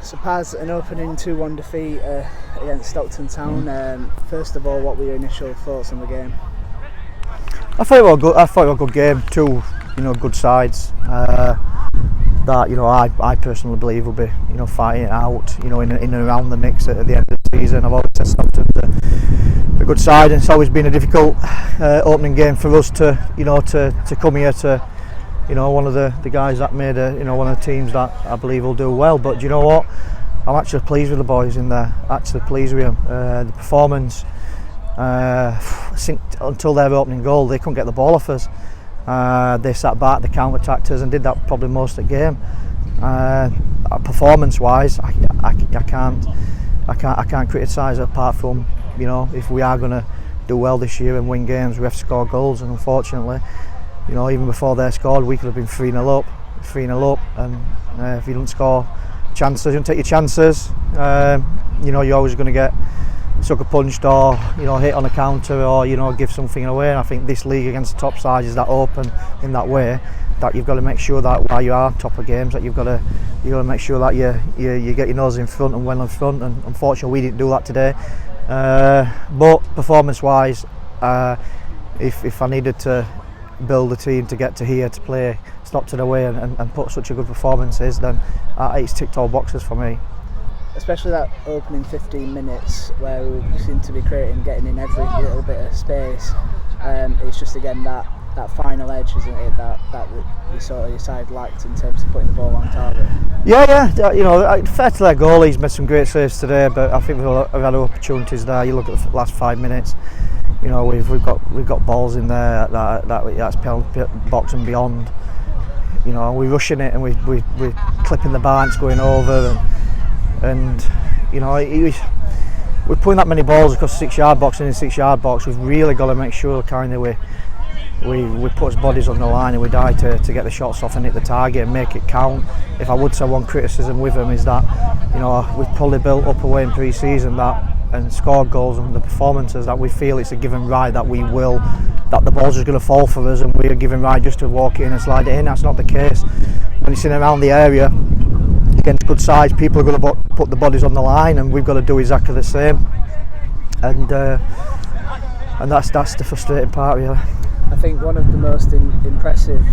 So Paz, an opening 2-1 defeat against Stockton Town. First of all, what were your initial thoughts on the game? I thought it was a good game. Two, good sides. That I personally believe will be fighting it out. In and around the mix at the end of the season. I've always said Stockton's a good side, and it's always been a difficult opening game for us to come here to. One of the guys that made one of the teams that I believe will do well. But do you know what? I'm actually pleased with the boys in there. Actually pleased with them. The performance. Until their opening goal, they couldn't get the ball off us. They sat back, they counter-attacked us, and did that probably most of the game. Performance-wise, I can't criticise it apart from if we are going to do well this year and win games, we have to score goals, and unfortunately. Even before they scored, we could have been 3-0 up, and if you don't score chances, you don't take your chances, you're always going to get sucker punched or hit on a counter or give something away. And I think this league against the top sides is that open in that way that you've got to make sure that while you are top of games that you've got to make sure that you get your nose in front and well in front. And unfortunately, we didn't do that today. But performance-wise, if I needed to build a team to get to here to play Stockton away and put such a good performances, then it's ticked all boxes for me. Especially that opening 15 minutes where we seem to be getting in every little bit of space. It's just again that final edge, isn't it, that your side lacked in terms of putting the ball on target. Yeah. Fair to their goal, he's made some great saves today, but I think we've had opportunities there. You look at the last 5 minutes. We've got balls in there that's penalty box and beyond. We're rushing it and we're clipping the bar, it's going over, and we're putting that many balls across the 6-yard box and in the 6-yard box. We've really got to make sure we put our bodies on the line and we die to get the shots off and hit the target and make it count. If I would say one criticism with them is that we've probably built up away in pre-season and scored goals, and the performances that we feel it's a given right that the ball's just going to fall for us and we're given right just to walk in and slide it in. That's not the case. When it's in and around the area against good sides, people are going to put the bodies on the line, and we've got to do exactly the same. And that's the frustrating part, really. I think one of the most impressive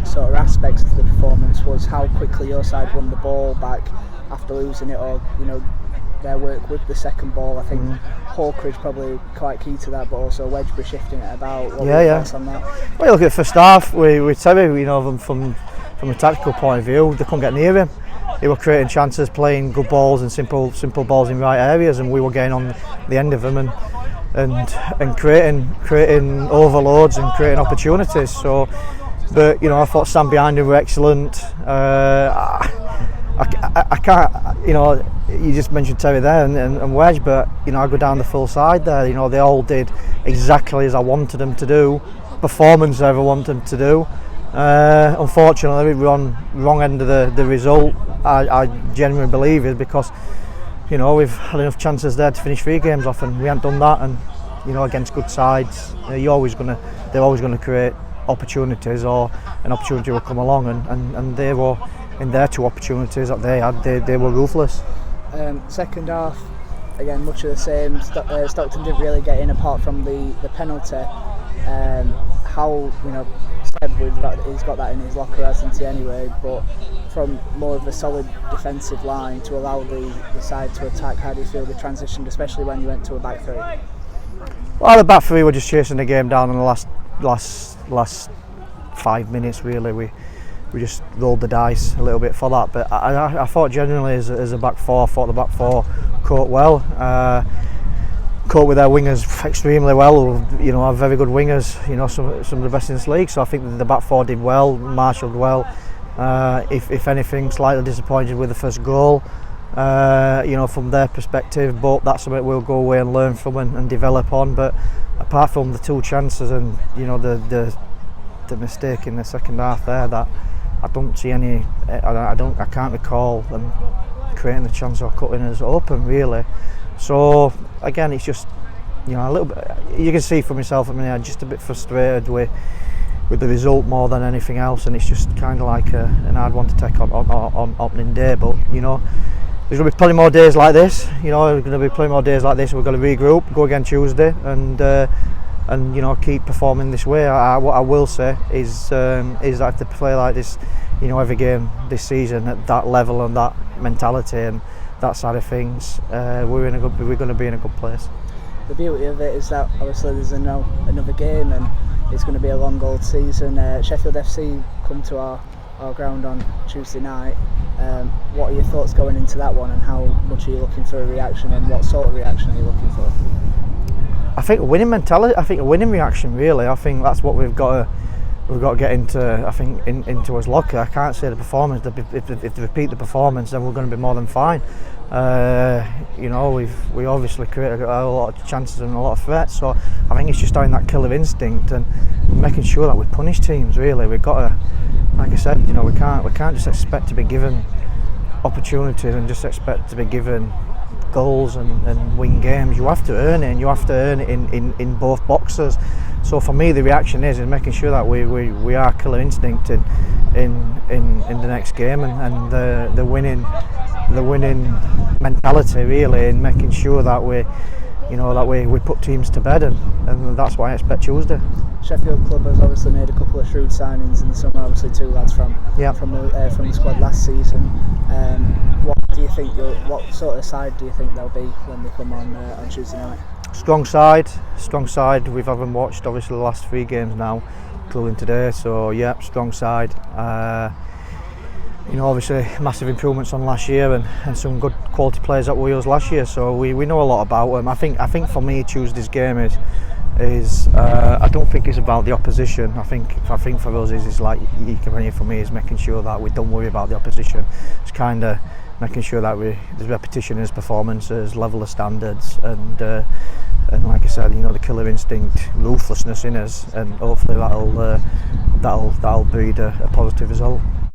sort of aspects of the performance was how quickly your side won the ball back after losing it, or their work with the second ball. I think Hawker is probably quite key to that, but also Wedgbury shifting it about. What were your thoughts on that? Well, you look at the first half, we Terry, from a tactical point of view, they couldn't get near him. They were creating chances, playing good balls and simple balls in right areas, and we were getting on the end of them and creating overloads and creating opportunities. So, but I thought Sam behind him were excellent. I can't, you just mentioned Terry there and Wedge, but I go down the full side there. They all did exactly as I wanted them to do, performance I ever wanted them to do. Unfortunately, we're on the wrong end of the result. I genuinely believe it because we've had enough chances there to finish 3 games off, and we haven't done that. And against good sides, they're always going to create opportunities, or an opportunity will come along, and they were in their 2 opportunities that they had. They were ruthless. Second half, again, much of the same. Stockton didn't really get in apart from the penalty. How Seb, he's got that in his locker, hasn't he, anyway, but from more of a solid defensive line to allow the side to attack, how do you feel they transitioned, especially when you went to a back 3? Well, the back 3 were just chasing the game down in the last 5 minutes, really. We just rolled the dice a little bit for that, but I thought generally as a back 4, I thought the back 4 coped well. Caught with their wingers extremely well. Are very good wingers. Some of the best in this league. So I think that the back 4 did well, marshalled well. If anything, slightly disappointed with the first goal. From their perspective, but that's something we'll go away and learn from and develop on. But apart from the 2 chances and the mistake in the second half there, that I don't see any. I can't recall them creating the chance or cutting us open really. So again, it's just a little bit. You can see from myself. I'm just a bit frustrated with the result more than anything else, and it's just kind of like an hard one to take on opening day. But there's going to be plenty more days like this. You know, there's going to be plenty more days like this. We're going to regroup, go again Tuesday, and you know, keep performing this way. What I will say is that if they play like this, you know, every game this season at that level and that mentality and that side of things, we're going to be in a good place. The beauty of it is that obviously there's another game and it's going to be a long old season. Sheffield FC come to our ground on Tuesday night. What are your thoughts going into that one, and how much are you looking for a reaction, and what sort of reaction are you looking for? I think a winning mentality. I think a winning reaction. Really, I think that's what we've got to get into. I think into us locker. I can't say the performance. If they repeat the performance, then we're going to be more than fine. You know, we obviously created a lot of chances and a lot of threats. So I think it's just having that killer instinct and making sure that we punish teams. Really, we've got to, like I said, you know, we can't just expect to be given opportunities and just expect to be given goals and win games. You have to earn it, and you have to earn it in both boxes. So for me, the reaction is making sure that we are killer instinct in the next game, and the winning mentality really, in making sure that we put teams to bed, and that's why I expect Tuesday. Sheffield Club has obviously made a couple of shrewd signings in the summer. Obviously, 2 lads from the squad last season. What sort of side do you think they'll be when they come on Tuesday night? Strong side. We've haven't watched obviously the last 3 games now, including today. So yeah, strong side. You know, obviously massive improvements on last year, and some good quality players that we used last year. So we know a lot about them. I think for me Tuesday's game is I don't think it's about the opposition. I think for us is like you can hear from me is making sure that we don't worry about the opposition. It's kind of making sure that there's repetition in his performances, level of standards, and like I said, you know, the killer instinct, ruthlessness in us, and hopefully that'll breed a positive result.